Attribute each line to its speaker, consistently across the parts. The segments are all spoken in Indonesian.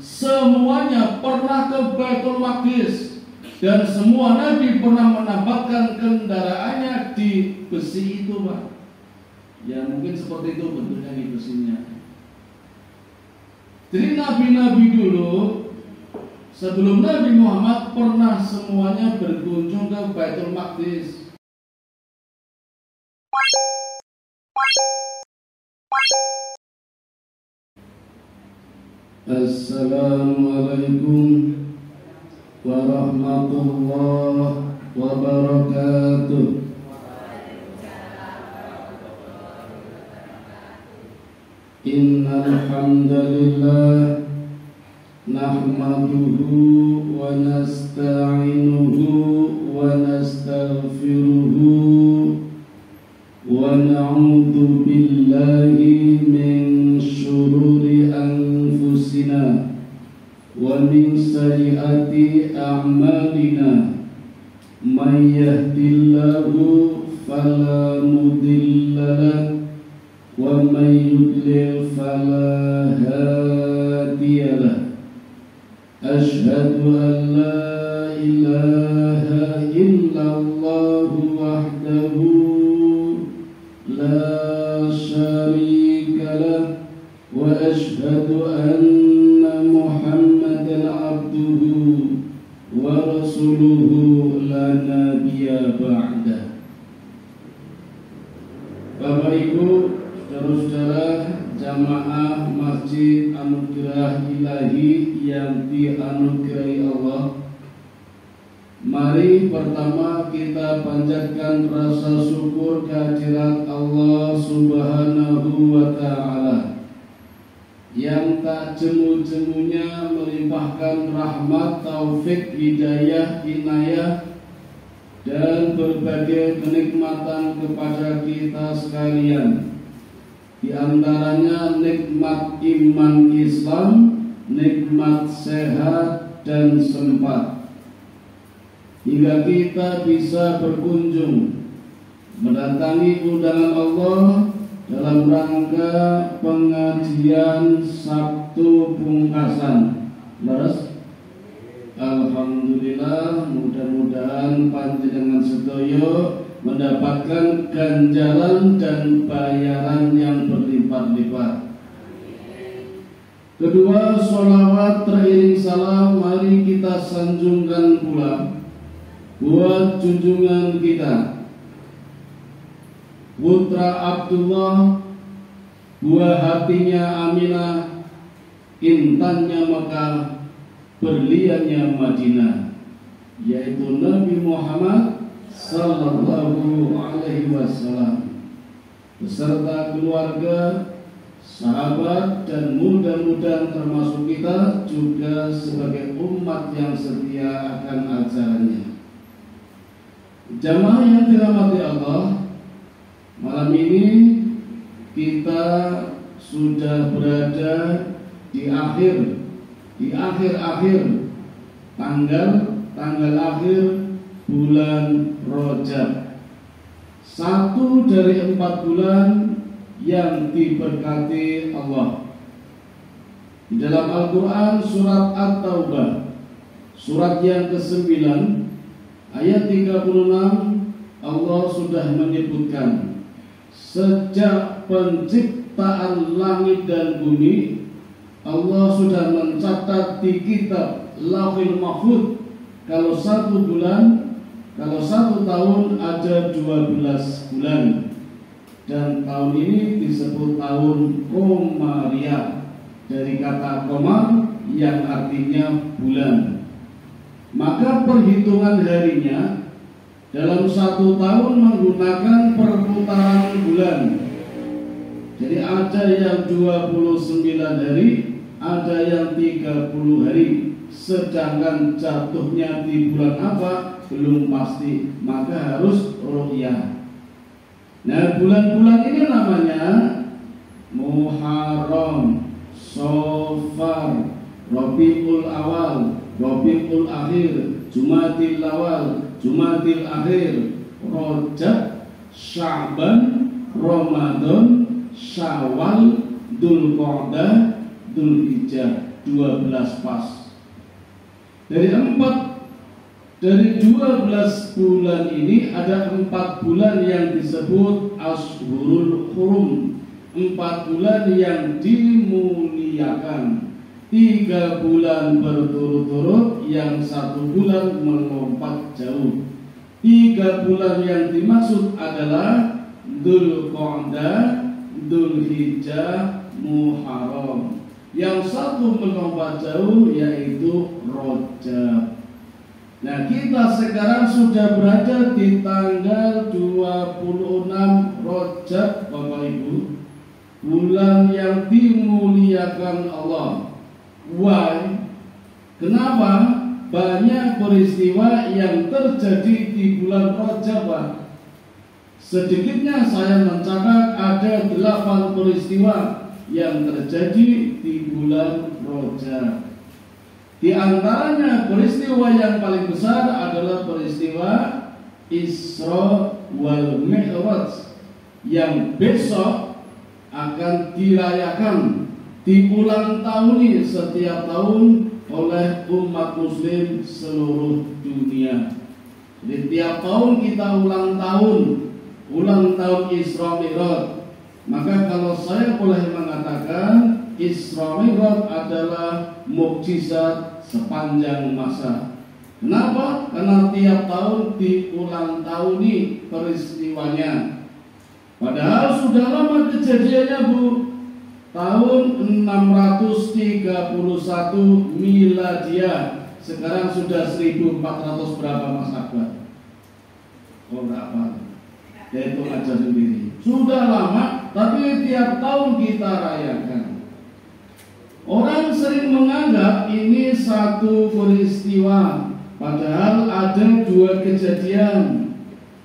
Speaker 1: semuanya pernah ke Baitul Maqdis dan semua nabi pernah menampakkan kendaraannya di besi itu, Pak. Ya mungkin seperti itu bentuknya di besinya. Jadi nabi-nabi dulu sebelum Nabi Muhammad pernah semuanya berkunjung ke Baitul Maqdis. Assalamualaikum warahmatullahi wabarakatuh. Innal hamdalillah nahmaduhu wa nasta'inuhu wa nastaghfiruhu wa na'udzu billahi min syururi anfusina wa min sayyiati a'malina. May yahdihillahu fala mudilla lahu wa may yudlil fala hadiya lahu. Ashhadu an la ilaha illallah wahdahu la syarika lah wa ashhadu anna Muhammadan abduhu wa rasuluhu la nabiyya ba'da. Bapak Ibu, saudara-saudara jamaah Masjid Anugerah Ilahi yang dianugerahi Allah, mari pertama kita panjatkan rasa syukur kehadirat Allah Subhanahu wa Ta'ala yang tak jemu-jemunya melimpahkan rahmat, taufik, hidayah, inayah dan berbagai kenikmatan kepada kita sekalian. Di antaranya nikmat iman Islam, nikmat sehat dan sempat, hingga kita bisa berkunjung mendatangi undangan Allah dalam rangka pengajian Sabtu Pungkasan. Leres? Alhamdulillah, mudah-mudahan panjenengan sedaya mendapatkan ganjaran dan bayaran yang berlipat-lipat. Kedua, sholawat teriring salam mari kita sanjungkan pula buat junjungan kita, putra Abdullah, buah hatinya Aminah, intannya Mekah, berliannya Madinah, yaitu Nabi Muhammad sallallahu alaihi wasallam beserta keluarga, sahabat, dan mudah-mudahan termasuk kita juga sebagai umat yang setia akan ajarannya. Jamaah yang dirahmati Allah, malam ini kita sudah berada di akhir tanggal akhir bulan Rajab, satu dari 4 bulan yang diberkati Allah. Di dalam Al-Quran surat At-Taubah, surat yang ke-9 ayat 36, Allah sudah menyebutkan sejak penciptaan langit dan bumi, Allah sudah mencatat di kitab Lauhil Mahfuz kalau satu tahun ada 12 bulan, dan tahun ini disebut tahun Komariah dari kata komar yang artinya bulan. Maka perhitungan harinya dalam satu tahun menggunakan perputaran bulan. Jadi ada yang 29 hari, ada yang 30 hari. Sedangkan jatuhnya di bulan apa belum pasti, maka harus ru'yah. Nah, bulan-bulan ini namanya Muharram, Safar, Rabiul Awal, Rabiul Akhir, Jumadil Awal, Jumadil Akhir, Rajab, Sya'ban, Ramadan, Syawal, Dzulqa'dah, Dzulhijjah. 12 pas. Dari 12 bulan ini ada 4 bulan yang disebut Ashhurul Hurum, 4 bulan yang dimuliakan. 3 bulan berturut-turut, yang 1 bulan melompat jauh. 3 bulan yang dimaksud adalah Dzulqa'dah, Dzulhijjah, Muharram. Yang 1 melompat jauh yaitu Rajab. Nah, kita sekarang sudah berada di tanggal 26 Rajab, Bapak Ibu, bulan yang dimuliakan Allah. Why? Kenapa? Banyak peristiwa yang terjadi di bulan Rajab, Pak. Sedikitnya saya mencatat ada 8 peristiwa yang terjadi di bulan Rajab. Di antaranya peristiwa yang paling besar adalah peristiwa Isra wal Mi'raj yang besok akan dirayakan, diulang tahuni setiap tahun oleh umat muslim seluruh dunia. Jadi tiap tahun kita ulang tahun Isra Mi'raj. Maka kalau saya boleh mengatakan, Isra Mi'raj adalah mukjizat sepanjang masa. Kenapa? Karena tiap tahun diulang tahuni peristiwanya. Padahal sudah lama kejadiannya, Bu. Tahun 631 Miladiah. Sekarang sudah 1400 berapa, Mas Akbar? Oh, berapa? Ya itu aja sendiri. Sudah lama, tapi tiap tahun kita rayakan. Orang sering menganggap ini satu peristiwa, padahal ada 2 kejadian,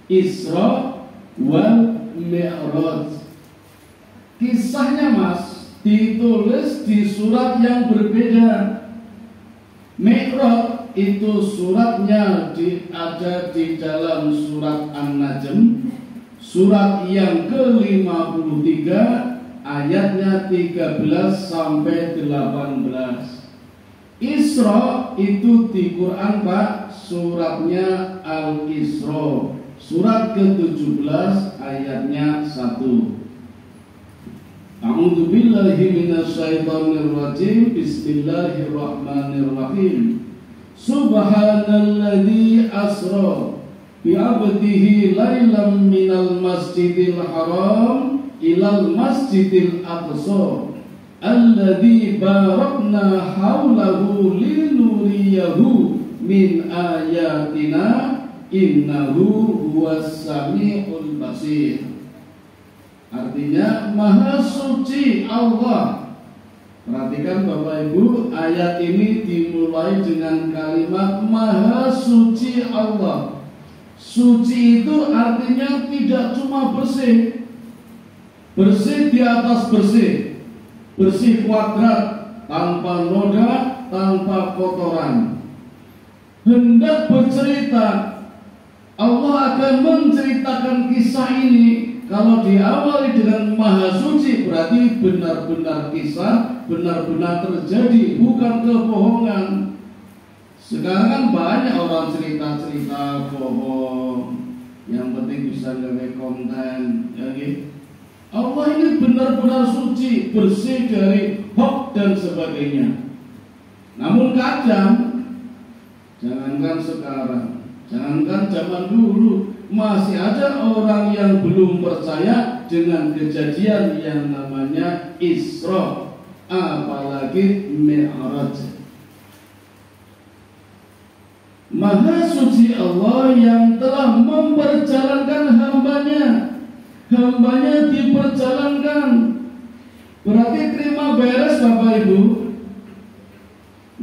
Speaker 1: Isra wal Mi'raj. Kisahnya, Mas, ditulis di surat yang berbeda. Mi'raj itu suratnya ada di dalam surat An-Najm, surat yang ke-53, ayatnya 13 sampai 18. Isra itu di Quran, Pak, suratnya Al-Isra, surat ke-17 ayatnya 1. A'udzu billahi minasyaitonir rajim. Bismillahirrahmanirrahim. Subhanalladzi asra bi 'abdihi lailan minal masjidil haram ilal masjidil aqsa alladzi barakna haulahu linuriyahu min ayatina innahu huwas samiul basir. Artinya Maha Suci Allah. Perhatikan Bapak Ibu, ayat ini dimulai dengan kalimat Maha Suci Allah. Suci itu artinya tidak cuma bersih, bersih di atas bersih, bersih kuadrat, tanpa noda, tanpa kotoran. Hendak bercerita, Allah akan menceritakan kisah ini. Kalau diawali dengan Maha Suci, berarti benar-benar kisah, benar-benar terjadi, bukan kebohongan. Sekarang kan banyak orang cerita-cerita bohong, yang penting bisa gawe konten, ya gitu. Allah ini benar-benar suci, bersih dari hoax dan sebagainya. Namun kadang, jangankan sekarang, jangankan zaman dulu, masih ada orang yang belum percaya dengan kejadian yang namanya Isra, apalagi Mi'raj. Maha suci Allah yang telah memperjalankan hambanya diperjalankan. Berarti terima beres Bapak Ibu.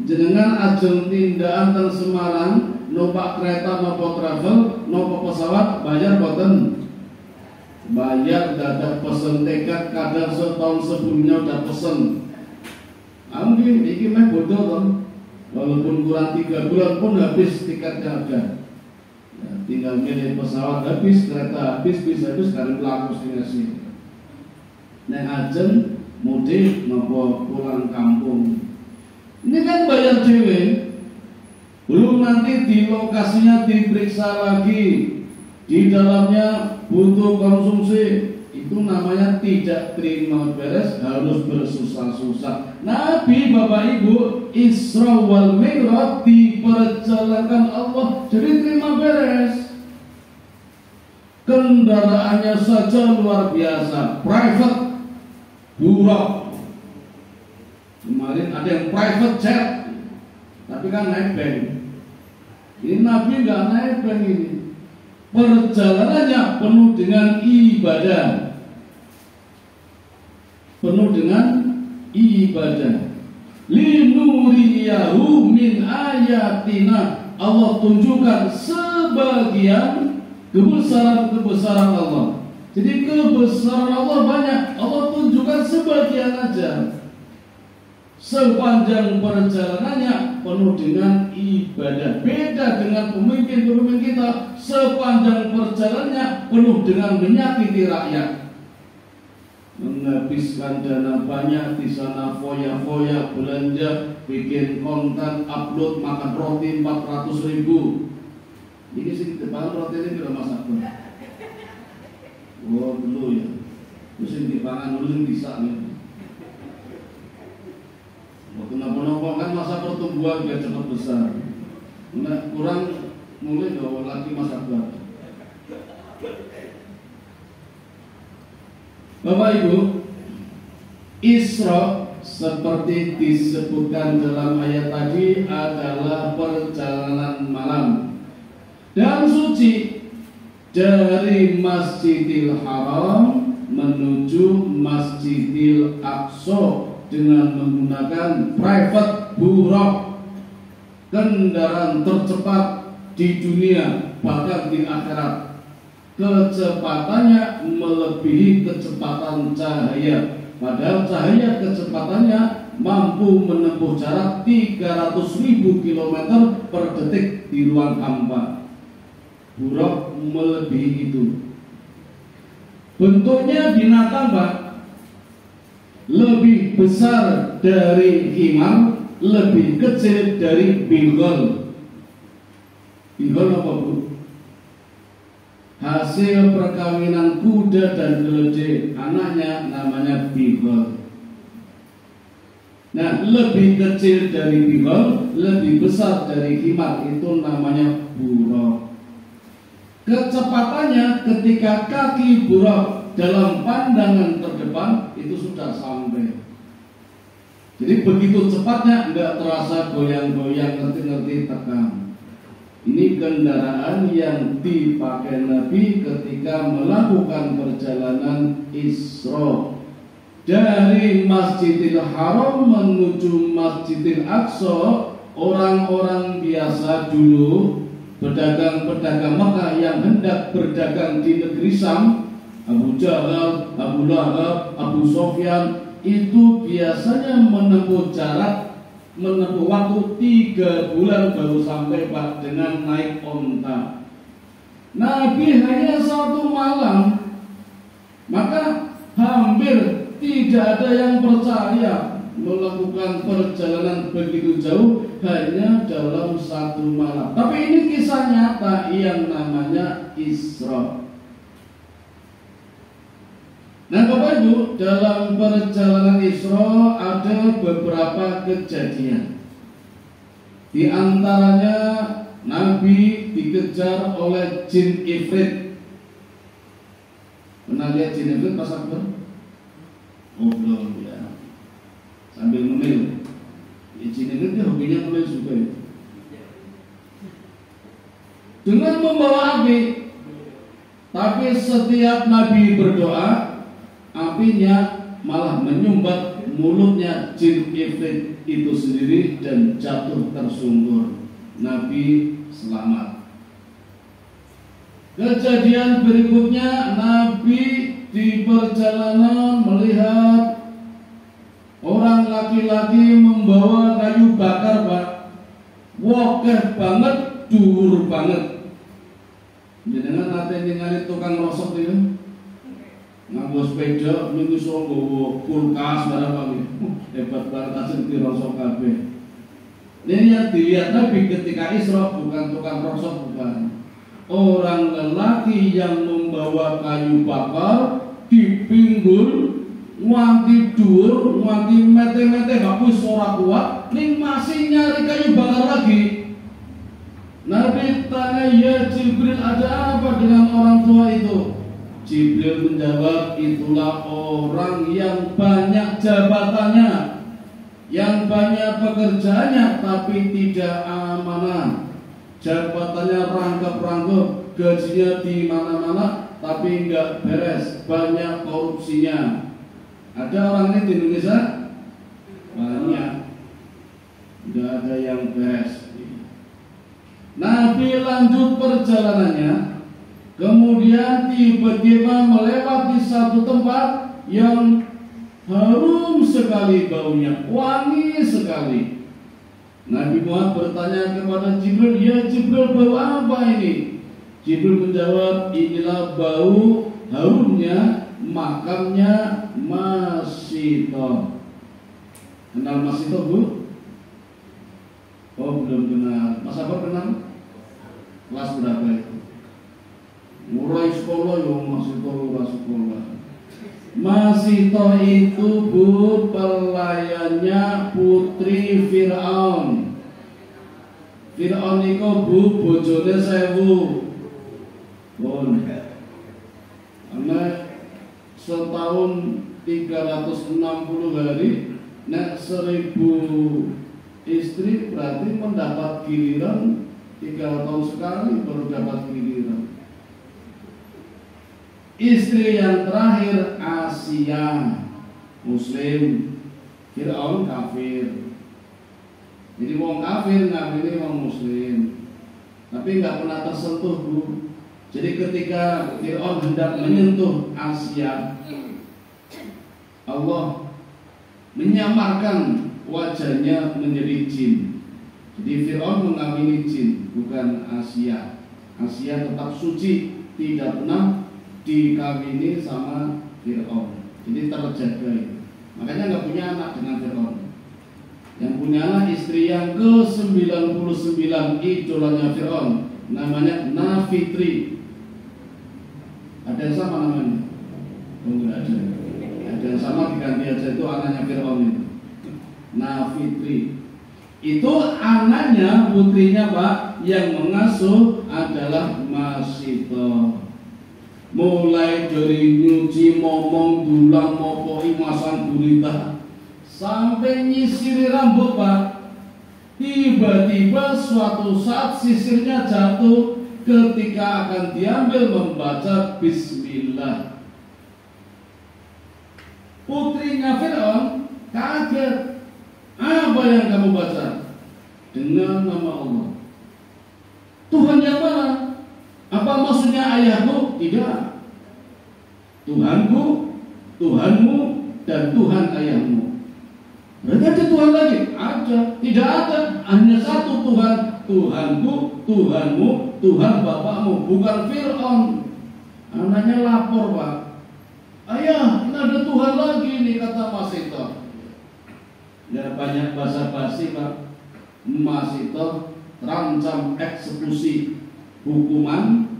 Speaker 1: Jenengan ajeng tindakan teng Semarang, numpak kereta nopo travel, nopo pesawat, bayar boten? Bayar, dadak pesen tiket, kadang setahun sebelumnya udah pesen. Mungkin iki meh bodoh toh. Walaupun kurang 3 bulan pun habis tiketnya ada. Ya, tinggal milih pesawat habis, kereta habis, bisa itu sekarang pelaku destinasi. Nek ajeng mudik nopo pulang kampung. kan bayar dewe. Belum nanti di lokasinya diperiksa lagi, di dalamnya butuh konsumsi. Itu namanya tidak terima beres, harus bersusah-susah. Nabi, Bapak Ibu, Isra wal Mi'raj diperjalankan Allah, jadi terima beres. Kendaraannya saja luar biasa, private, buruk. Kemarin ada yang private jet, tapi kan naik bank. Ini Nabi nggak naik bank ini. Perjalanannya penuh dengan ibadah, penuh dengan ibadah. Linuriyahu min ayatina, Allah tunjukkan sebagian kebesaran-kebesaran Allah. Jadi kebesaran Allah banyak, Allah tunjukkan sebagian aja. Sepanjang perjalanannya penuh dengan ibadah. Beda dengan pemimpin-pemimpin kita, sepanjang perjalanannya penuh dengan menyakiti rakyat, menghabiskan dana banyak di sana, foya-foya, belanja, bikin konten, upload, makan roti 400.000. Ini sih depan roti ini tidak masak. Oh dulu ya, terus di pangan dulu bisa nih. Waktu nopo-nopo kan masa pertumbuhan biar cepat besar. Nah, kurang mulai bawa lagi masa berat. Bapak Ibu, Isra seperti disebutkan dalam ayat tadi adalah perjalanan malam dan suci dari Masjidil Haram menuju Masjidil Aqsa dengan menggunakan private buruk, kendaraan tercepat di dunia bahkan di akhirat. Kecepatannya melebihi kecepatan cahaya, padahal cahaya kecepatannya mampu menempuh jarak 300.000 km per detik di ruang hampa. Buruk melebihi itu. Bentuknya binatang, Pak, lebih besar dari himar, lebih kecil dari bigol. Bigol apa, Bu? Hasil perkawinan kuda dan keledai, anaknya namanya bigol. Nah, lebih kecil dari bigol, lebih besar dari himar, itu namanya buruk. Kecepatannya ketika kaki buruk dalam pandangan terdepan itu sudah sampai. Jadi begitu cepatnya nggak terasa goyang-goyang, ngerti-ngerti tekan. Ini kendaraan yang dipakai Nabi ketika melakukan perjalanan Isra dari Masjidil Haram menuju Masjidil Aqsa. Orang-orang biasa dulu, pedagang-pedagang Makkah yang hendak berdagang di negeri Syam, Abu Jahal, Abu Lahab, Abu Sofyan, itu biasanya menempuh waktu 3 bulan baru sampai, Pak, dengan naik onta. Nabi hanya 1 malam, maka hampir tidak ada yang percaya melakukan perjalanan begitu jauh hanya dalam 1 malam. Tapi ini kisah nyata yang namanya Isra. Nah, Bapak Ibu, dalam perjalanan Isra ada beberapa kejadian. Di antaranya Nabi dikejar oleh jin ifrit. Pernah lihat jin ifrit pas akbar? Oh belum ya. Sambil ngemil. Jin ifrit dia hobinya ngemil juga ya. Dengan membawa api. Tapi setiap Nabi berdoa, apinya malah menyumbat mulutnya jin ifrit itu sendiri dan jatuh tersungkur. Nabi selamat. Kejadian berikutnya, Nabi di perjalanan melihat orang laki-laki membawa kayu bakar, Pak. Wokeh banget, dhuwur banget. Jenengan nate ningali tukang rosok itu nganggo sepeda niku iso nggawa kulkas barang kami. Hebat banget asing dirosok kabeh. Ini yang dilihat Nabi ketika Isra bukan tukang rosok, bukan. Orang lelaki yang membawa kayu bakar dipinggul nganti dhuwur, nganti mete-mete bagus ora kuat, ning masih nyari kayu bakar lagi. Nabi tanya, ya Jibril, ada apa dengan orang tua itu? Jibril menjawab, itulah orang yang banyak jabatannya, yang banyak pekerjaannya, tapi tidak amanah. Jabatannya rangkap-rangkap, gajinya di mana-mana, tapi enggak beres, banyak korupsinya. Ada orang ini di Indonesia? Banyak. Enggak ada yang beres. Nabi lanjut perjalanannya, kemudian tiba-tiba melewati satu tempat yang harum sekali baunya, wangi sekali. Nabi Muhammad bertanya kepada Jibril, ya Jibril, bau apa ini? Jibril menjawab, inilah bau harumnya makamnya Masito. Kenal Masito, Bu? Oh, belum kenal. Mas apa kenal? Kelas berapa itu? Mulai sekolah ya Masito, sekolah. Masito itu, Bu, pelayannya putri Fir'aun. Fir'aun itu, Bu, bojone 1000. Bon. Karena setahun 360 hari, nek 1000 istri berarti mendapat giliran 3 tahun sekali baru dapat giliran. Istri yang terakhir Asia, Muslim, Fir'aun kafir. Jadi wong kafir ngawini wong Muslim, tapi nggak pernah tersentuh, Bu. Jadi ketika Fir'aun hendak menyentuh Asia, Allah menyamarkan wajahnya menjadi jin. Jadi Fir'aun mengawini jin, bukan Asia. Asia tetap suci, tidak pernah dikawini sama Fir'aun. Jadi terjaga itu. Makanya nggak punya anak dengan Fir'aun. Yang punya anak istri yang ke-99 idolanya Fir'aun, namanya Nafitri. Ada yang sama namanya? Oh, enggak ada. Ada yang sama diganti aja, itu anaknya Fir'aun itu. Nafitri. Itu anaknya, putrinya Pak, yang mengasuh adalah Masito. Mulai dari nyuci, momong, dulang, mopoi, masang gurita, sampai nyisiri rambut, Pak. Tiba-tiba suatu saat sisirnya jatuh ketika akan diambil membaca Bismillah. Putrinya Fir'aun kaget. Apa yang kamu baca? Dengan nama Allah. Tuhan yang mana? Apa maksudnya ayahku? Tidak. Tuhanku, Tuhanmu, dan Tuhan ayahmu. Berarti ada Tuhan lagi? Ada. Tidak ada. Hanya satu Tuhan. Tuhanku, Tuhanmu, Tuhan bapakmu. Bukan Fir'aun. Anaknya lapor, Pak. Ayah, ini ada Tuhan lagi nih, kata Masito. Ya, banyak basa-basi, Pak. Masito terancam eksekusi, hukuman,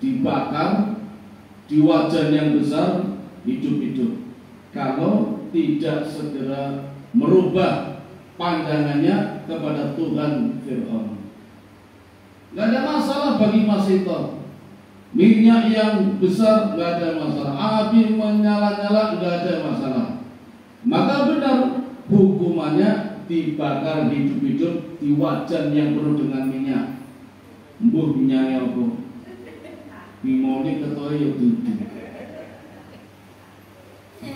Speaker 1: dibakar di wajan yang besar, hidup-hidup, kalau tidak segera merubah pandangannya kepada Tuhan Fir'aun. Gak ada masalah bagi Masito. Minyak yang besar gak ada masalah, api menyala-nyala gak ada masalah. Maka benar hukumannya dibakar hidup-hidup di wajan yang penuh dengan minyak. Mbuh minyaknya apa? Bimoni ketoi ya duduk.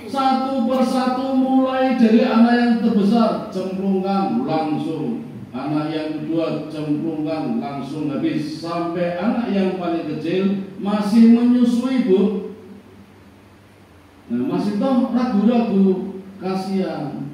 Speaker 1: Satu persatu mulai dari anak yang terbesar cemplungkan langsung, anak yang kedua cemplungkan langsung habis, sampai anak yang paling kecil masih menyusui, Bu. Nah, masih toh ragu-ragu, kasihan.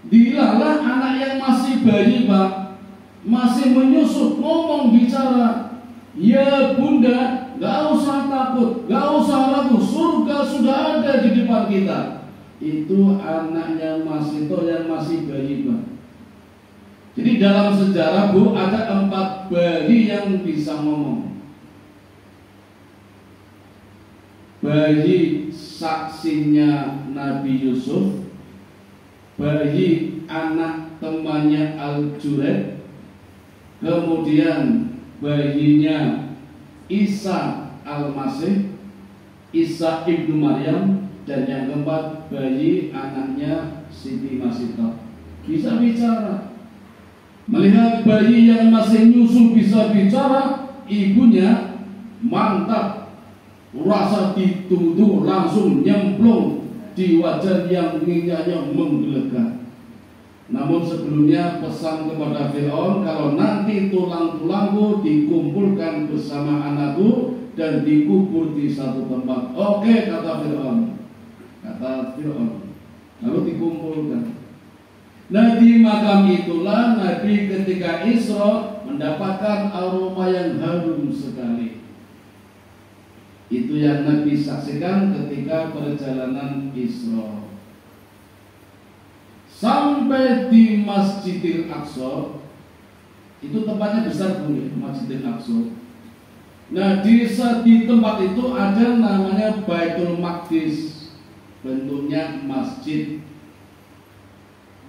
Speaker 1: Dilalah anak yang masih bayi, Pak, masih menyusup, ngomong bicara, ya Bunda, gak usah takut, gak usah ragu, surga sudah ada di depan kita. Itu anaknya Masito yang masih bayi, Pak. Jadi dalam sejarah Bu ada 4 bayi yang bisa ngomong. Bayi saksinya Nabi Yusuf, bayi anak temannya Al-Jured, kemudian bayinya Isa Al-Masih, Isa ibnu Maryam, dan yang keempat bayi anaknya Siti Masito. Bisa bicara. Melihat bayi yang masih nyusu bisa bicara, ibunya mantap. Rasa dituduh langsung nyemplung di wajah yang minyaknya menggelegar. Namun sebelumnya pesan kepada Fir'aun, kalau nanti tulang-tulangku dikumpulkan bersama anakku dan dikubur di satu tempat. Oke, kata Fir'aun. Lalu dikumpulkan. Nah, di makam itulah Nabi ketika Isra mendapatkan aroma yang harum sekali. Itu yang Nabi saksikan ketika perjalanan Isra. Sampai di Masjidil Aqsa, itu tempatnya besar Bu, Masjidil Aqsa. Nah, di tempat itu ada namanya Baitul Maqdis, bentuknya masjid,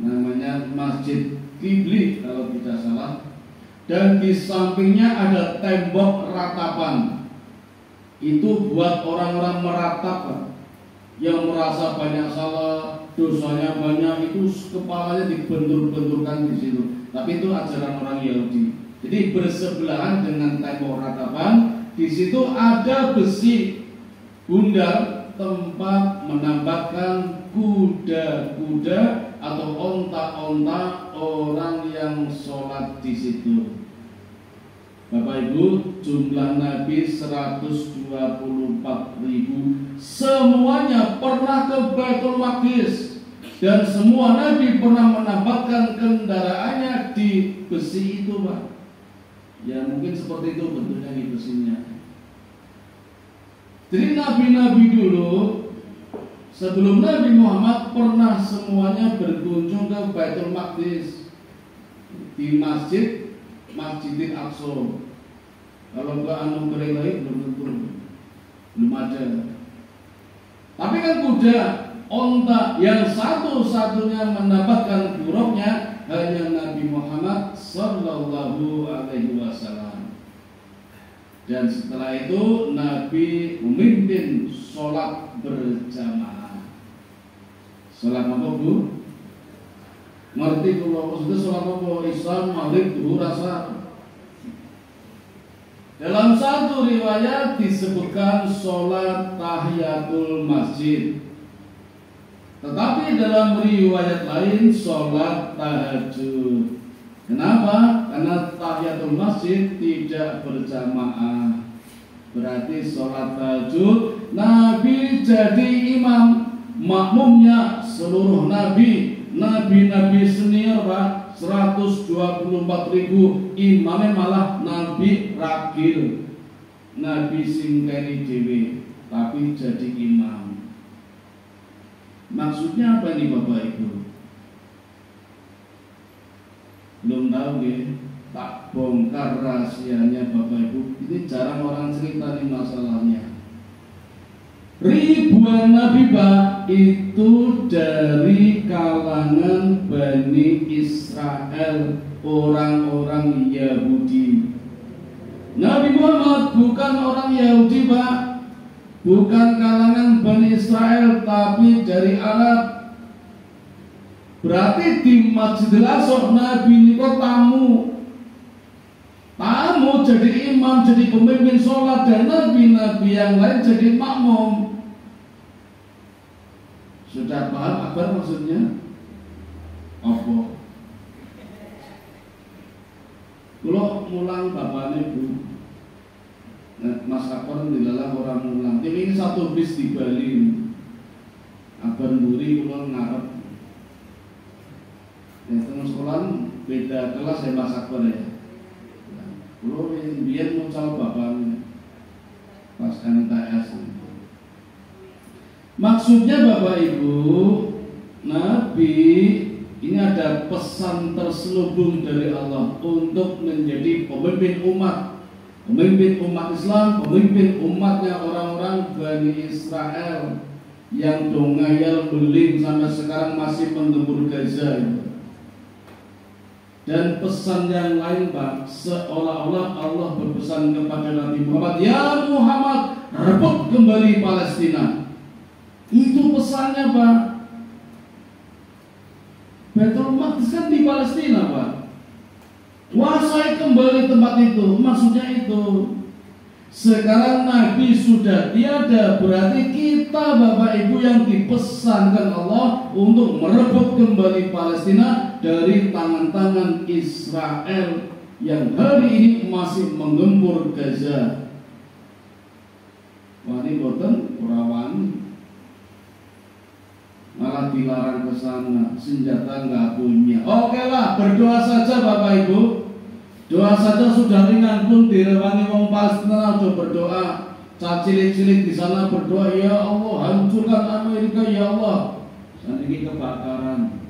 Speaker 1: namanya Masjid Qibli kalau tidak salah. Dan di sampingnya ada tembok ratapan. Itu buat orang-orang meratap yang merasa banyak salah, dosanya banyak, itu kepalanya dibentur-benturkan di situ. Tapi itu ajaran orang Yahudi. Jadi bersebelahan dengan tembok ratapan, di situ ada besi bundar tempat menambahkan kuda-kuda atau onta-onta orang yang sholat di situ. Bapak Ibu, jumlah Nabi 124.000, semuanya pernah ke Baitul Maqdis, dan semua Nabi pernah menambahkan kendaraannya di besi itu, Pak. Ya mungkin seperti itu bentuknya di besinya. Jadi Nabi-Nabi dulu sebelum Nabi Muhammad pernah semuanya berkunjung ke Baitul Maqdis, di Masjidil Aqsa. Kalau ke Anugerah lain belum tentu, belum ada. Tapi kan kuda, onta yang satu-satunya mendapatkan buruknya hanya Nabi Muhammad Sallallahu Alaihi Wasallam. Dan setelah itu Nabi memimpin sholat berjamaah. Sholat apa Bu? Ngerti kalau maksudnya sholat apa? Isya, maghrib, zuhur, asar. Dalam satu riwayat disebutkan sholat tahiyatul masjid, tetapi dalam riwayat lain sholat tahajud. Kenapa? Karena tahiyatul masjid tidak berjamaah. Berarti sholat tahajud Nabi jadi imam, makmumnya seluruh nabi senior Pak, 124.000, imamnya malah nabi ragil, nabi singkeri dewi, tapi jadi imam. Maksudnya apa nih Bapak Ibu? Belum tahu ya, tak bongkar rahasianya Bapak Ibu. Ini jarang orang cerita nih masalahnya. Ribuan nabi Pak itu dari kalangan Bani Israel, orang-orang Yahudi. Nabi Muhammad bukan orang Yahudi Pak, bukan kalangan Bani Israel, tapi dari Arab. Berarti di Masjidil Aqsa Nabi ini kok tamu jadi imam, jadi pemimpin sholat, dan nabi-nabi yang lain jadi makmum. Sudah paham apa maksudnya? Apa? Kalau mulang bapaknya Bu, Mas Akbar dilalah orang mulang. Ini satu bis di Bali. Akbar Buri mulang ngarep. Ya teman sekolah beda kelas ya Mas Akbar ya. Kalau biar muncul bapaknya pas NTS. Maksudnya Bapak Ibu, Nabi Ini ada pesan terselubung dari Allah untuk menjadi pemimpin umat Islam, pemimpin umatnya orang-orang Bani Israel yang dongayal beling sampai sekarang masih menggempur Gaza. Dan pesan yang lain, Pak, seolah-olah Allah berpesan kepada Nabi Muhammad, ya Muhammad, rebut kembali Palestina. Itu pesannya, Pak. Baitul Maqdis kan di Palestina, Pak. Kuasai kembali tempat itu, maksudnya itu. Sekarang Nabi sudah tiada, berarti kita Bapak Ibu yang dipesankan Allah untuk merebut kembali Palestina dari tangan-tangan Israel yang hari ini masih menggempur Gaza. Wani boten perawani, malah dilarang ke sana, senjata nggak punya. Oke lah, berdoa saja Bapak Ibu. Doa saja sudah ringan pun direwangi wong Palestina, coba berdoa. Cilik-cilik di sana berdoa, ya Allah hancurkan Amerika ya Allah. Saat ini kebakaran.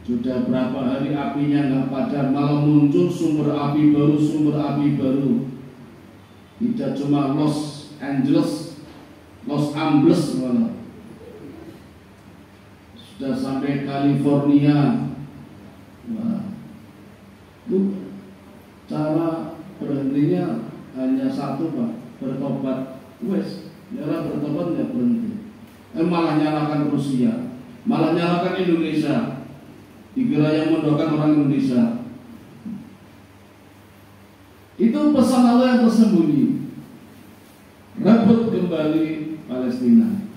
Speaker 1: Sudah berapa hari apinya nggak padam, malah muncul sumber api baru. Tidak cuma Los Angeles, Los Angeles malah. Sudah sampai California. Wah. Cara berhentinya hanya satu, Pak, bertobat. Wes, nyala bertobat nggak berhenti. Malah nyalakan Rusia, malah nyalakan Indonesia. Dikira yang mendoakan orang Indonesia. Itu pesan Allah yang tersembunyi. Rebut kembali Palestina.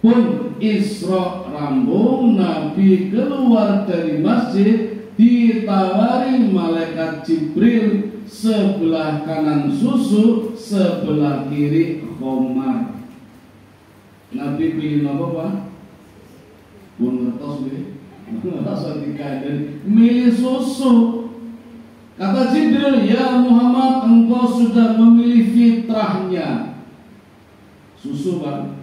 Speaker 1: Pun Isra rambung, Nabi keluar dari masjid, ditawari malaikat Jibril, sebelah kanan susu, sebelah kiri khamar. Nabi pilih apa, Pak? Pun ngertos milih susu. Kata Jibril, ya Muhammad, engkau sudah memilih fitrahnya. Susu, Pak.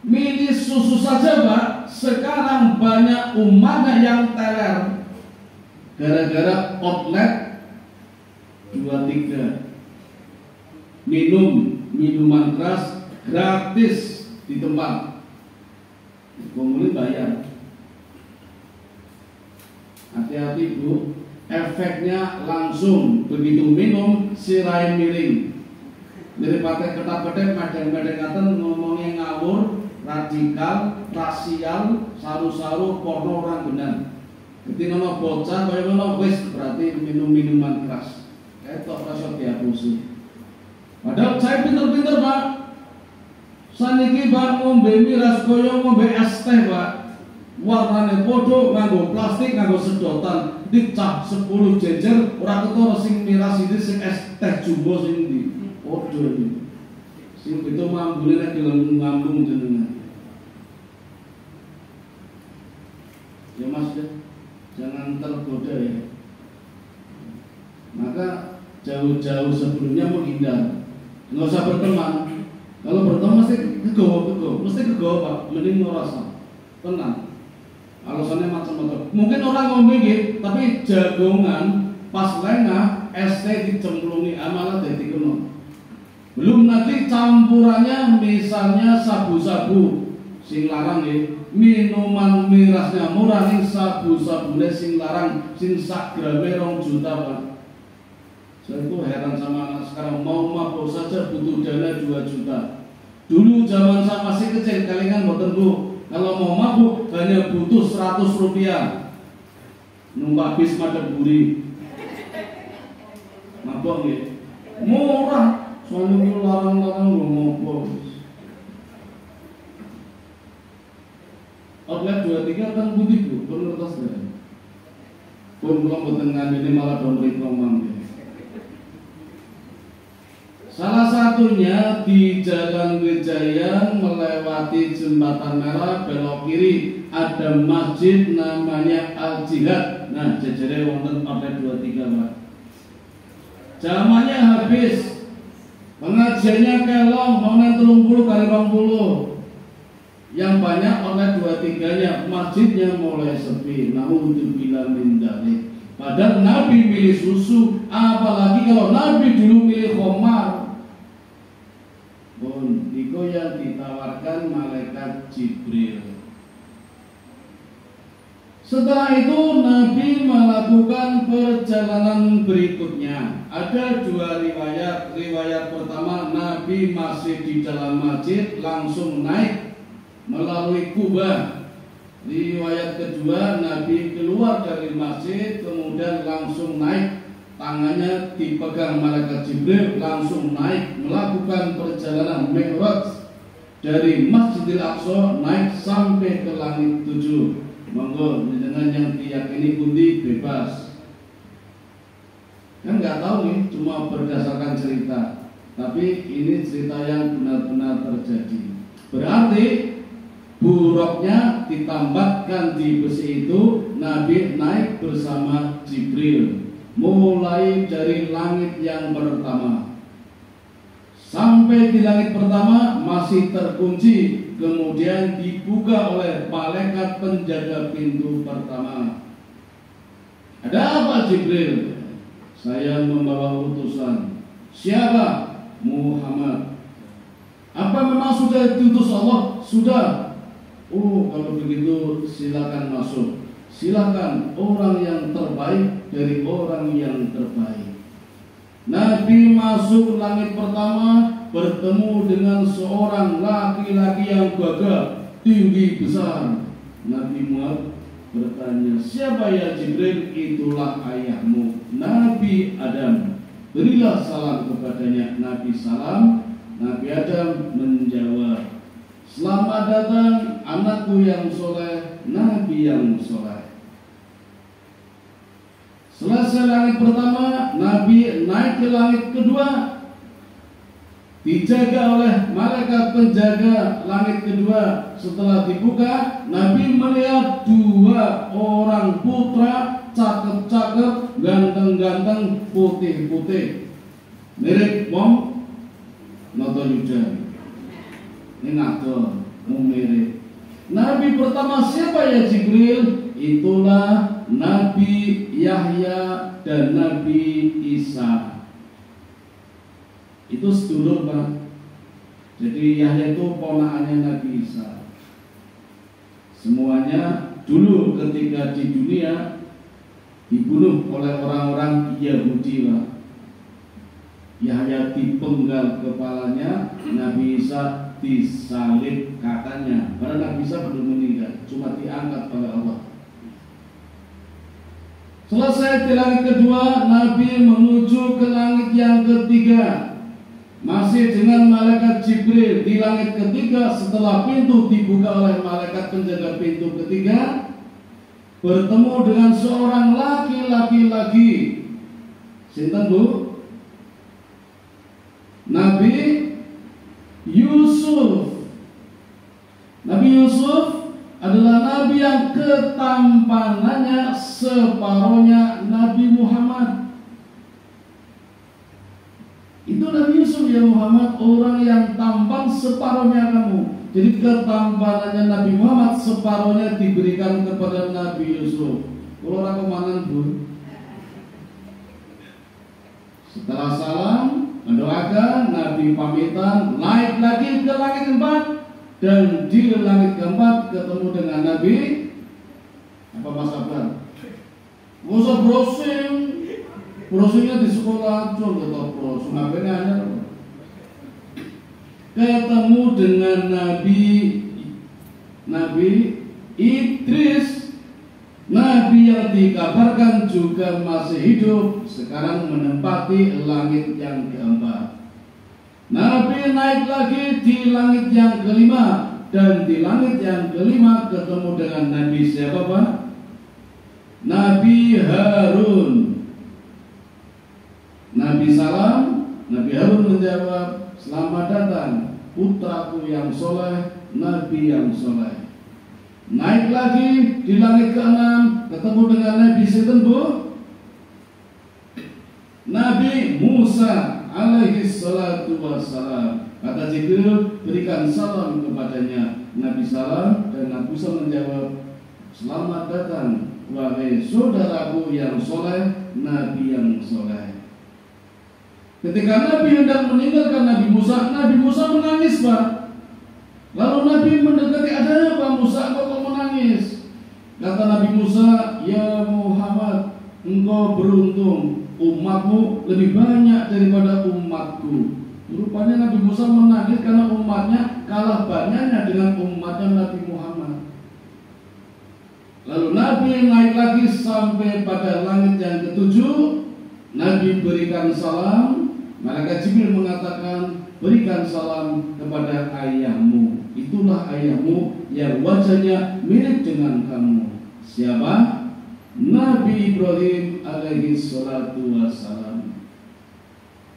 Speaker 1: Milih susu saja, Pak. Sekarang banyak umat yang teler gara-gara outlet 23 minuman keras gratis di tempat. Pembeli bayar. Hati-hati, Bu. Efeknya langsung begitu minum sirai miring. Dari pakai ketak-ketak madang-madang ngomongnya ngawur, radikal, rasial, saru-saru, porno orang benar. Ketika nono bocah, kaya nono wis berarti minum minuman keras. Ketok rasa dihapusi. Padahal saya pinter-pinter, Pak. Saniki Pak ngombe miras koyo ngombe es teh, Pak. Warnane podo, nganggo plastik, nganggo sedotan, dicap 10 jejer, ora ketara sing miras iki sing es teh jumbo sing ndi. Podo iki. Sing itu mambune nek gelem ngambung jenengan. Ya Mas, jangan tergoda ya. Maka jauh-jauh sebelumnya menghindar. Nggak usah berteman. Kalau berteman mesti kegawa Pak. Mending ngerasa tenang. Alasannya macam-macam. Mungkin orang ngomong gitu, tapi jagongan pas lengah ST dicemplungi amalan dari kuno. Belum nanti campurannya misalnya sabu-sabu sing larang ya. Minuman mirasnya murah, sing sabu-sabune sing larang, sing sak grame 2 juta, Pak. Saya itu heran sama anak sekarang, mau mabuk saja butuh dana 2 juta. Dulu zaman saya masih kecil, kalian boten Bu, kalau mau mabuk hanya butuh 100 rupiah. Numpak bis Madaguri. Mabuk ya? Murah, soalnya larang-larang belum mabuk. Outlet 23 kan putih Bu, pun kertas ya. Pun belum boten ngandini malah dompet ngomong. Salah satunya di Jalan Wijaya melewati Jembatan Merah belok kiri ada masjid namanya Al Jihad. Nah, jajare wonten outlet 23, Pak. Zamannya habis. Pengajiannya kelong, mau 30 kali 20. yang banyak oleh 2-3-nya, masjidnya mulai sepi. Naudzubillah min dzalik. Padahal Nabi milih susu, apalagi kalau Nabi dulu milih khamar. Itu yang ditawarkan malaikat Jibril. Setelah itu Nabi melakukan perjalanan berikutnya. Ada 2 riwayat. Riwayat pertama, Nabi masih di dalam masjid langsung naik melalui Kubah. Riwayat kedua, Nabi keluar dari masjid kemudian langsung naik, tangannya dipegang malaikat Jibril, langsung naik melakukan perjalanan Mi'raj dari Masjidil Aqsa naik sampai ke langit 7. Monggo dengan yang diyakini pundi bebas. Kan nggak tahu nih, cuma berdasarkan cerita. Tapi ini cerita yang benar-benar terjadi. Berarti buruknya ditambatkan di besi itu, Nabi naik bersama Jibril mulai dari langit yang pertama sampai di langit pertama masih terkunci, kemudian dibuka oleh malaikat penjaga pintu pertama. Ada apa Jibril? Saya membawa utusan. Siapa? Muhammad. Apa memang sudah diutus Allah? Sudah. Oh, kalau begitu silakan masuk. Silakan, orang yang terbaik dari orang yang terbaik. Nabi masuk langit pertama, bertemu dengan seorang laki-laki yang gagah, tinggi besar. Nabi Muhammad bertanya, siapa ya Jibril? Itulah ayahmu, Nabi Adam. Berilah salam kepadanya. Nabi salam. Nabi Adam menjawab, selamat datang anakku yang soleh, Nabi yang soleh. Selesai langit pertama, Nabi naik ke langit kedua, dijaga oleh malaikat penjaga langit kedua. Setelah dibuka, Nabi melihat 2 orang putra cakep-cakep, ganteng-ganteng, putih-putih, mirip wong Noto Yuda. Ini ngatur, mirip. Nabi pertama siapa ya Jibril? Itulah Nabi Yahya dan Nabi Isa. Itu sedulur Pak. Jadi Yahya itu ponakannya Nabi Isa. Semuanya dulu ketika di dunia dibunuh oleh orang-orang Yahudi Pak. Yahya dipenggal kepalanya, Nabi Isa disalib kakinya. Karena Nabi Isa belum meninggal, cuma diangkat oleh Allah. Selesai di langit kedua, Nabi menuju ke langit yang ketiga. Masih dengan malaikat Jibril di langit ketiga. Setelah pintu dibuka oleh malaikat penjaga pintu ketiga, bertemu dengan seorang laki-laki lagi. Sinten Bu? Nabi Yusuf. Nabi Yusuf adalah nabi yang ketampanannya separohnya Nabi Muhammad. Itu Nabi Yusuf ya Muhammad, orang yang tampan separohnya kamu. Jadi ketampanannya Nabi Muhammad separohnya diberikan kepada Nabi Yusuf. Kalau orang kemanan Bu. Setelah salam, mendoakan, Nabi pamitan, naik lagi ke langit keempat. Dan di langit keempat ketemu dengan Nabi. Apa Mas Abang? Gak usah browsing. Browsingnya di sekolah aja, gak tau browsing. Ngapain aja? Ketemu dengan Nabi Idris. Nabi yang dikabarkan juga masih hidup, sekarang menempati langit yang keempat. Nabi naik lagi di langit yang kelima, dan di langit yang kelima ketemu dengan Nabi siapa Pak? Nabi Harun. Nabi salam, Nabi Harun menjawab, selamat datang putraku yang soleh, Nabi yang soleh. Naik lagi di langit ke-6, ketemu dengan Nabi sinten Bu? Nabi Musa alaihi salatu wassalam. Kata Jibril, berikan salam kepadanya. Nabi salam dan Nabi Musa menjawab, selamat datang wahai saudaraku yang soleh, Nabi yang soleh. Ketika Nabi hendak meninggalkan Nabi Musa menangis, Pak. Lalu Nabi mendekati, ada apa Musa, engkau kok menangis? Kata Nabi Musa, ya Muhammad, engkau beruntung, umatmu lebih banyak daripada umatku. Rupanya Nabi Musa menangis karena umatnya kalah banyaknya dengan umatnya Nabi Muhammad. Lalu Nabi naik lagi sampai pada langit yang ketujuh. Nabi berikan salam. Malaikat Jibril mengatakan, berikan salam kepada ayahmu. Itulah ayahmu yang wajahnya mirip dengan kamu. Siapa? Nabi Ibrahim alaihi salatu wassalam.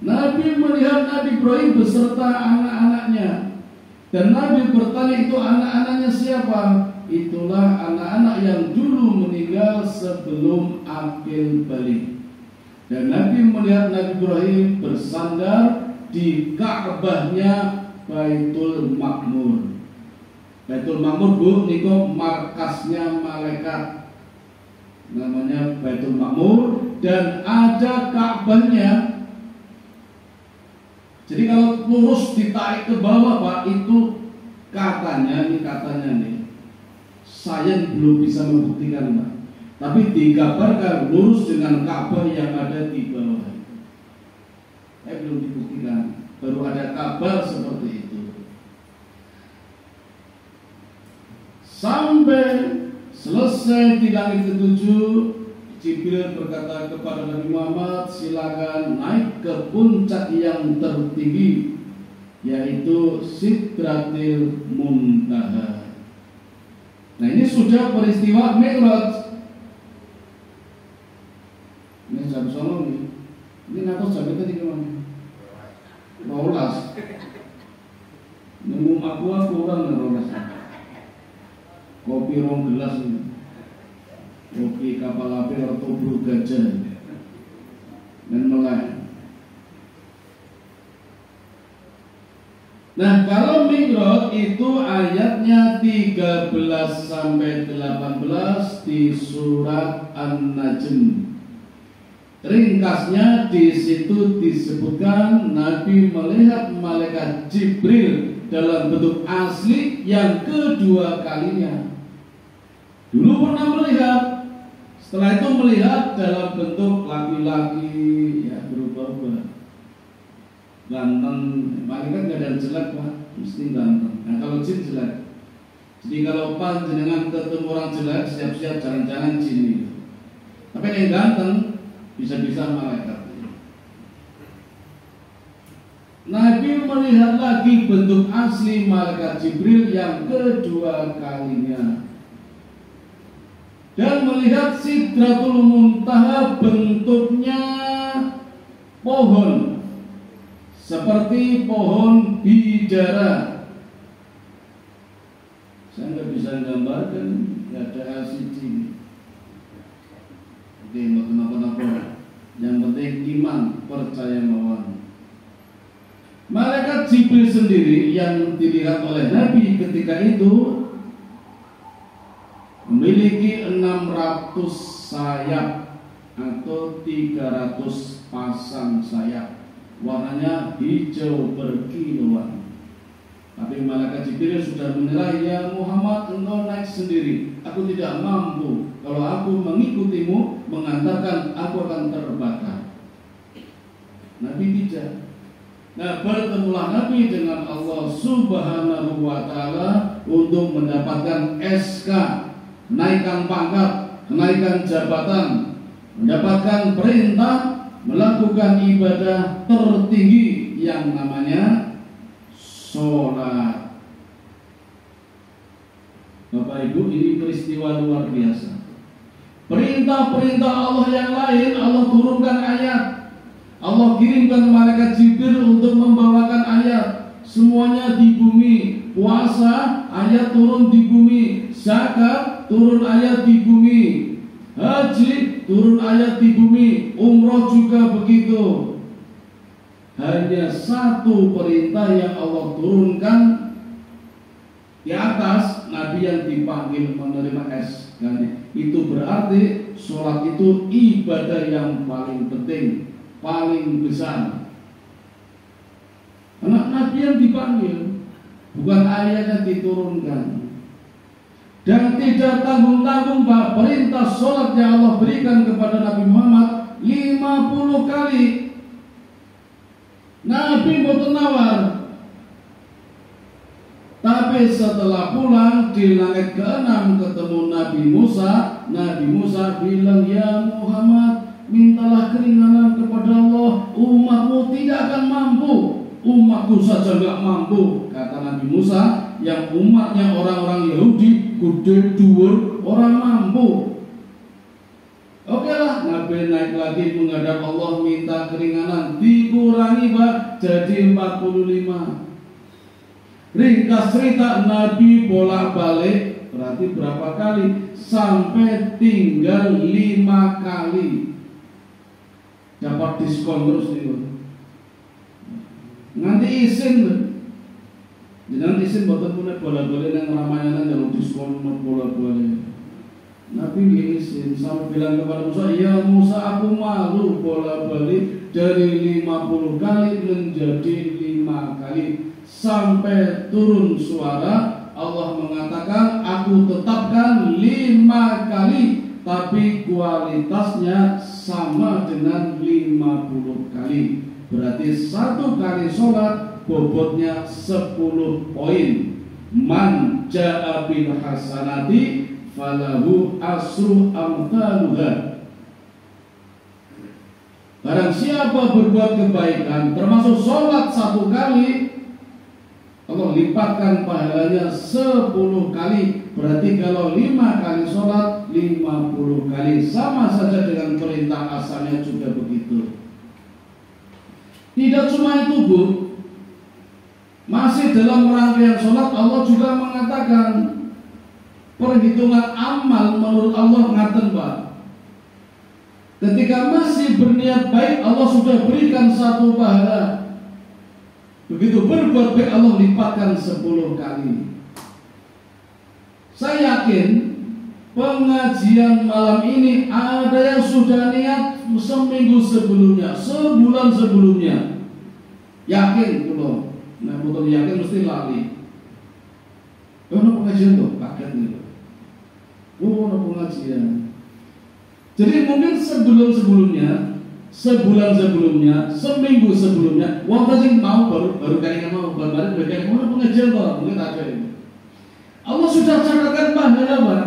Speaker 1: Nabi melihat Nabi Ibrahim beserta anak-anaknya. Dan Nabi bertanya, itu anak-anaknya siapa? Itulah anak-anak yang dulu meninggal sebelum akil balik. Dan Nabi melihat Nabi Ibrahim bersandar di Ka'bahnya Baitul Makmur. Baitul Makmur, Bu, niku markasnya malaikat. Namanya Baitul Makmur dan ada Ka'bahnya. Jadi kalau lurus ditarik ke bawah, Pak, itu katanya nih, saya belum bisa membuktikan, Pak. Tapi dikabarkan lurus dengan Ka'bah yang ada di bawah. Belum dibuktikan, baru ada kabar seperti itu. Sampai selesai di langit ketujuh, Jibril berkata kepada Nabi Muhammad, silakan naik ke puncak yang tertinggi, yaitu Sidratil Muntaha. Nah, ini sudah peristiwa Mi'raj. Ini jam songo nih. Ini ngatos jam tadi kemana? 12. Nemu aku kurang 12. Kopi rong gelas ini. Kopi kapal api atau buruk gajah dan melay. Nah, kalau Mi'raj itu ayatnya 13 sampai 18 di surat An-Najm. Ringkasnya di situ disebutkan Nabi melihat malaikat Jibril dalam bentuk asli yang kedua kalinya. Dulu pernah melihat, setelah itu melihat dalam bentuk laki-laki, ya berubah-ubah, ganteng. Malaikat nggak ada yang jelek, Pak, mesti ganteng. Nah, kalau jin jelek. Jadi kalau panjenengan ketemu orang jelek, siap-siap jangan-jangan jin itu. Tapi yang ganteng bisa-bisa malaikat. Nabi melihat lagi bentuk asli malaikat Jibril yang kedua kalinya. Dan melihat Sidratul Muntaha bentuknya pohon, seperti pohon bidara. Saya nggak bisa gambarkan, nggak ada LCD. Oke, nggak kenapa-napa. Yang penting iman, percaya mawon. Malaikat Jibril sendiri yang dilihat oleh Nabi ketika itu memiliki 600 sayap atau 300 pasang sayap. Warnanya hijau berkilauan. Tapi malaikat Jibril sudah menilai, ya Muhammad, engkau naik sendiri. Aku tidak mampu. Kalau aku mengikutimu, mengantarkan, aku akan terbakar. Nabi tidak. Nah, bertemulah Nabi dengan Allah Subhanahu wa Ta'ala untuk mendapatkan SK, kenaikan pangkat, kenaikan jabatan, mendapatkan perintah melakukan ibadah tertinggi yang namanya sholat. Bapak Ibu, ini peristiwa luar biasa. Perintah-perintah Allah yang lain, Allah turunkan ayat. Allah kirimkan malaikat Jibril untuk membawakan ayat. Semuanya di bumi. Puasa, ayat turun di bumi. Zakat, turun ayat di bumi. Haji, turun ayat di bumi. Umroh juga begitu. Hanya satu perintah yang Allah turunkan Di atas Nabi yang dipanggil menerima SK. Itu berarti sholat itu ibadah yang paling penting, paling besar. Karena Nabi yang dipanggil, bukan ayatnya diturunkan. Dan tidak tanggung-tanggung bahwa perintah sholat yang Allah berikan kepada Nabi Muhammad 50 kali. Nabi boten nawar. Tapi setelah pulang di langit ke-6 ketemu Nabi Musa bilang, ya Muhammad, mintalah keringanan kepada Allah, umatmu tidak akan mampu. Umatku saja gak mampu, kata Nabi Musa, yang umatnya orang-orang Yahudi, gede dhuwur, orang mampu. Oke lah, Nabi naik lagi menghadap Allah minta keringanan, dikurangi Pak jadi 45. Ringkas cerita, Nabi bolak-balik, berarti berapa kali? Sampai tinggal 5 kali. Dapat diskon terus nih. Nanti isin, jangan isin boten punya bola-bola yang Ramayana jalur diskon bola-bola. Nabi isin sampai bilang kepada Musa, ya Musa aku malu bola-balik dari 50 kali menjadi 5 kali. Sampai turun suara Allah mengatakan aku tetapkan 5 kali, tapi kualitasnya sama dengan 50 kali. Berarti 1 kali sholat bobotnya 10 poin. Man ja'a bil hasanati falahu asru amthaluha. Barang siapa berbuat kebaikan termasuk sholat 1 kali, Allah lipatkan pahalanya 10 kali. Berarti kalau 5 kali sholat 50 kali. Sama saja dengan perintah asalnya juga begitu. Tidak cuma itu Bu, masih dalam rangkaian sholat Allah juga mengatakan perhitungan amal menurut Allah ngaten Pak. Ketika masih berniat baik Allah sudah berikan 1 pahala. Begitu berbuat baik Allah lipatkan 10 kali. Saya yakin pengajian malam ini ada yang sudah niat seminggu sebelumnya, sebulan sebelumnya. Yakin tuh. Nah, betul yakin mesti lali. Ono pengajian tuh, kaget nih. Ono pengajian. Jadi mungkin sebelum-sebelumnya, sebulan sebelumnya, seminggu sebelumnya, wong sing mau baru kali mau baru bagian mana pengajian toh, mungkin ada ini. Allah sudah catatkan pahala Pak,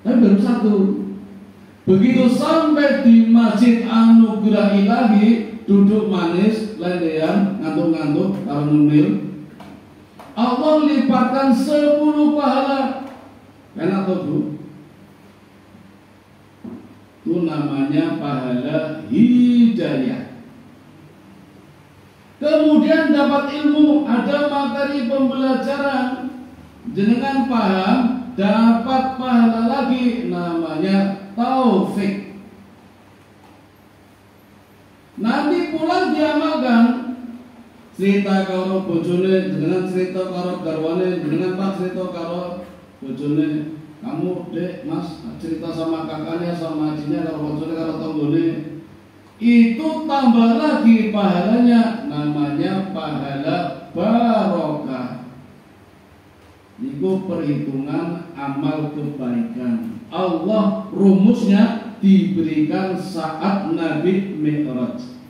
Speaker 1: tapi baru 1. Begitu sampai di Masjid Anugerah Ilahi, duduk manis, lendean, ngantuk-ngantuk, karo ngemil, Allah lipatkan 10 pahala. Enak tuh Bu. Itu namanya pahala hidayah. Kemudian dapat ilmu, ada materi pembelajaran, jenengan paham, dapat pahala lagi, namanya taufik. Nanti pulang diamalkan. Cerita karo bojone, jenengan cerita karo garwane, jenengan tak cerita karo bojone. Kamu dek mas cerita sama kakaknya, sama ajinya, kalau bojone karo tonggone. Itu tambah lagi pahalanya, namanya pahala barokah. Itu perhitungan amal kebaikan. Allah rumusnya diberikan saat Nabi Mi'raj.